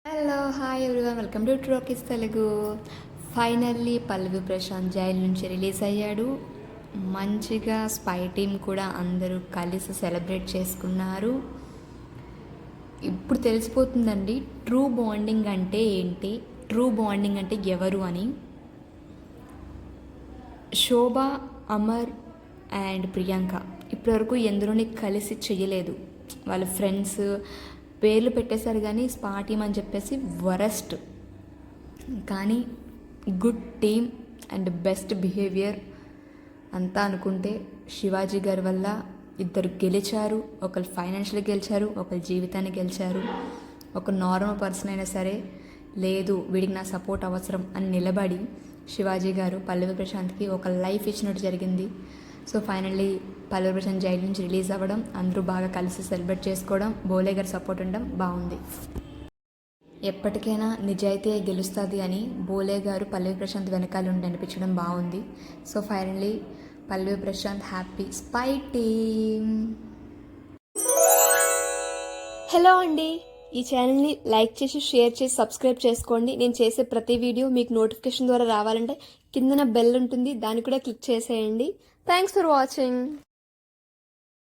Hello hi everyone welcome to ట్రోకిస్ Telugu. Finally Pallavi Prashanth jail నుంచి release అయ్యాడు. మంచిగా స్పై టీమ్ కూడా అందరూ కలిసి సెలబ్రేట్ చేసుకున్నారు. ఇప్పుడు తెలిసిపోతుందండి ట్రూ బాండింగ్ అంటే ఏంటి, ట్రూ బాండింగ్ అంటే ఎవరు అని. శోభ, అమర్ అండ్ ప్రియాంక ఇప్పటివరకు ఎందులోని కలిసి చేయలేదు. వాళ్ళ ఫ్రెండ్స్ పేర్లు పెట్టేశారు కానీ స్పా టీమ్ అని చెప్పేసి వరస్ట్, కానీ good team and best behaviour అంతా అనుకుంటే శివాజీ గారి వల్ల ఇద్దరు గెలిచారు. ఒకరు ఫైనాన్షియల్గా గెలిచారు, ఒకరు జీవితాన్ని గెలిచారు. ఒక నార్మల్ పర్సన్ అయినా సరే లేదు వీడికి నా సపోర్ట్ అవసరం అని నిలబడి శివాజీ గారు పల్లవి ప్రశాంత్కి ఒక లైఫ్ ఇచ్చినట్టు జరిగింది. So finally Pallavi Prashanth jail నుంచి రిలీజ్ అవ్వడం, అందరూ బాగా కలిసి సెలబ్రేట్ చేసుకోవడం, బోలే గారి సపోర్ట్ ఉండడం బాగుంది. ఎప్పటికైనా నిజాయితీ గెలుస్తుంది అని బోలే గారు పల్లవి ప్రశాంత్ వెనకాల ఉండి అనిపించడం బాగుంది. So finally Pallavi Prashanth happy Spy team. Hello అండి, ఈ ఛానల్ని లైక్ చేసి షేర్ చేసి సబ్స్క్రైబ్ చేసుకోండి. నేను చేసే ప్రతి వీడియో మీకు నోటిఫికేషన్ ద్వారా రావాలంటే కిందన బెల్ ఉంటుంది, దాన్ని కూడా క్లిక్ చేసేయండి. Thanks for watching.